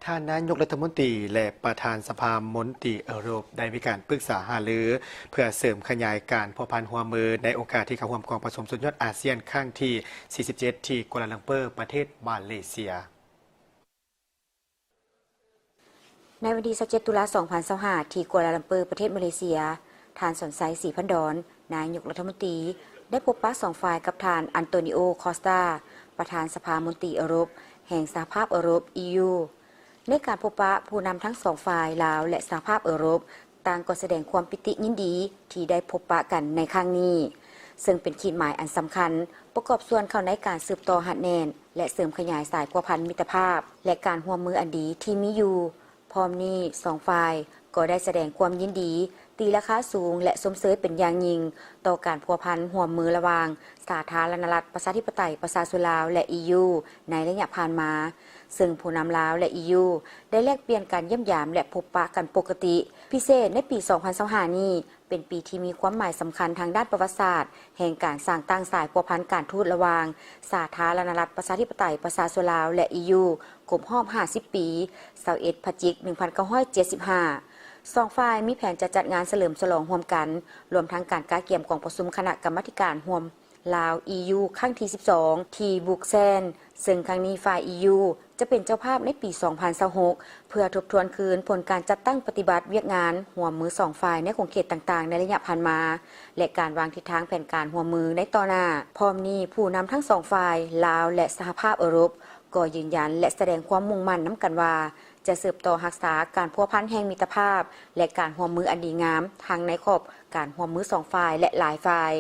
ท่านนายกรัฐมนตรีและประธานสภามนตรียุโรปได้มีการปรึกษาหารือเพื่อเสริมขยายการพัวพันหัวมือในโอกาสที่เข้าร่วมกองประชุมสุดยอดอาเซียนครั้งที่ 47 ที่กัวลาลัมเปอร์ประเทศมาเลเซียในวันที่ 27 ตุลา 2025 ที่กัวลาลัมเปอร์ประเทศมาเลเซียท่านสนไซศรีพันดอนนายกรัฐมนตรีได้พบปะสองฝ่ายกับท่านอันโตนิโอคอสตาประธานสภามนตรียุโรปแห่งสหภาพยุโรป EU ในการพบปะผู้นำทั้งสองฝ่ายลาวและสหภาพยุโรปต่างก็แสดงความปิติยินดีที่ได้พบปะกันในครั้งนี้ซึ่งเป็นขีดหมายอันสำคัญประกอบส่วนเข้าในการสืบต่อหัดแน่นและเสริมขยายสายพัวพันมิตรภาพและการร่วมมืออันดีที่มีอยู่พร้อมนี้สองฝ่ายก็ได้แสดงความยินดีตีราคาสูงและสมเสยเป็นอย่างยิ่งต่อการพัวพันร่วมมือระหว่างสาธารณรัฐประชาธิปไตยประชาชนลาวและ EU ในระยะผ่านมาซึ่งผู้นำลาวและ EU ได้แลกเปลี่ยนการเยี่ยมยามและพบปะกันปกติพิเศษในปี 2025 นี้เป็นปีที่มีความหมายสำคัญทางด้านประวัติศาสตร์แห่งการสร้างตั้งสายพัวพันการทูตระหว่างสาธารณรัฐประชาธิปไตยประชาชนลาวและ EU ครบรอบ 50 ปี21 พฤศจิกายน 1975 สองฝ่ายมีแผนจะจัดงานเฉลิมฉลองร่วมกันรวมทั้งการก้าเกี่ยมกองประชุมคณะกรรมาการร่วมลาว EU ครั้งที่ 12 ที่บุกแซนซึ่งครั้งนี้ฝ่าย EU จะเป็นเจ้าภาพในปี 2026 เพื่อทบทวนคืนผลการจัดตั้งปฏิบัติเวียกงานร่วมมือสองฝ่ายในขงเขตต่างๆในระยะผ่านมาและการวางทิศทางแผนการร่วมมือในต่อหน้าพร้อมนี้ผู้นำทั้งสองฝ่ายลาวและสหภาพยุโรปก็ยืนยันและแสดงความมุ่งมั่นนำกันว่าจะสืบต่อรักษาการพัวพันแห่งมิตรภาพและการร่วมมืออันดีงามทั้งในขอบการร่วมมือสองฝ่ายและหลายฝ่าย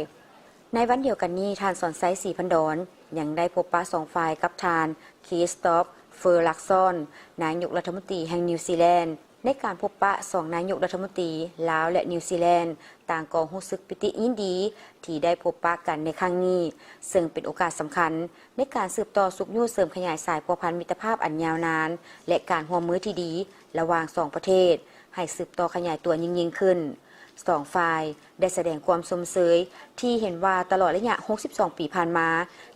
ในวันเดียวกันนี้ท่านสอนไซศรีพันดอนยังได้พบปะสองฝ่ายกับท่านคริสตอฟเฟอร์ลักซอนนายกรัฐมนตรีแห่งนิวซีแลนด์ในการพบปะสองนายกรัฐมนตรีลาวและนิวซีแลนด์ต่างก็รู้สึกปิติยินดีที่ได้พบปะกันในครั้งนี้ซึ่งเป็นโอกาสสำคัญในการสืบต่อสุขยู่เสริมขยายสายพัวพันมิตรภาพอันยาวนานและการร่วมมือที่ดีระหว่างสองประเทศให้สืบต่อขยายตัวยิ่งขึ้นสองฝ่ายได้แสดงความสมเสยที่เห็นว่าตลอดระยะ 62 ปีผ่านมา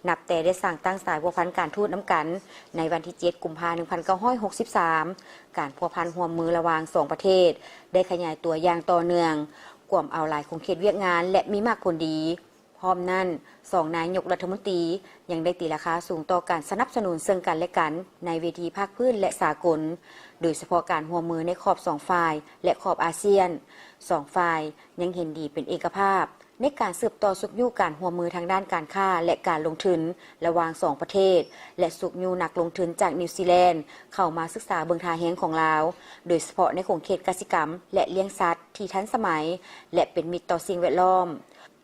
นับแต่ได้สร้างตั้งสายพัวพันการทูตน้ำกันในวันที่ 7 กุมภาพันธ์ 1963 การพัวพันร่วมมือระหว่างสองประเทศได้ขยายตัวอย่างต่อเนื่องกวมเอาหลายของเขตเวียกงานและมีมากผลดีพร้อมนั้นสองนายกรัฐมนตรียังได้ตีราคาสูงต่อการสนับสนุนซึ่งกันและกันในเวทีภาคพื้นและสากลโดยเฉพาะการร่วมมือในขอบสองฝ่ายและขอบอาเซียนสองฝ่ายยังเห็นดีเป็นเอกภาพในการสืบต่อสุขยู่การร่วมมือทางด้านการค้าและการลงทุนระหว่างสองประเทศและสุขยู่นักลงทุนจากนิวซีแลนด์เข้ามาศึกษาเบิงทาแห้งของลาวโดยเฉพาะในของเขตกสิกรรมและเลี้ยงสัตว์ที่ทันสมัยและเป็นมิตรต่อสิ่งแวดล้อม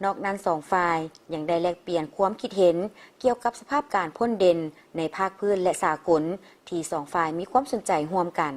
นอกนั้นสองฝ่ายยังได้แลกเปลี่ยนความคิดเห็นเกี่ยวกับสภาพการพ่นเด่นในภาคพื้นและสากลที่สองฝ่ายมีความสนใจร่วมกัน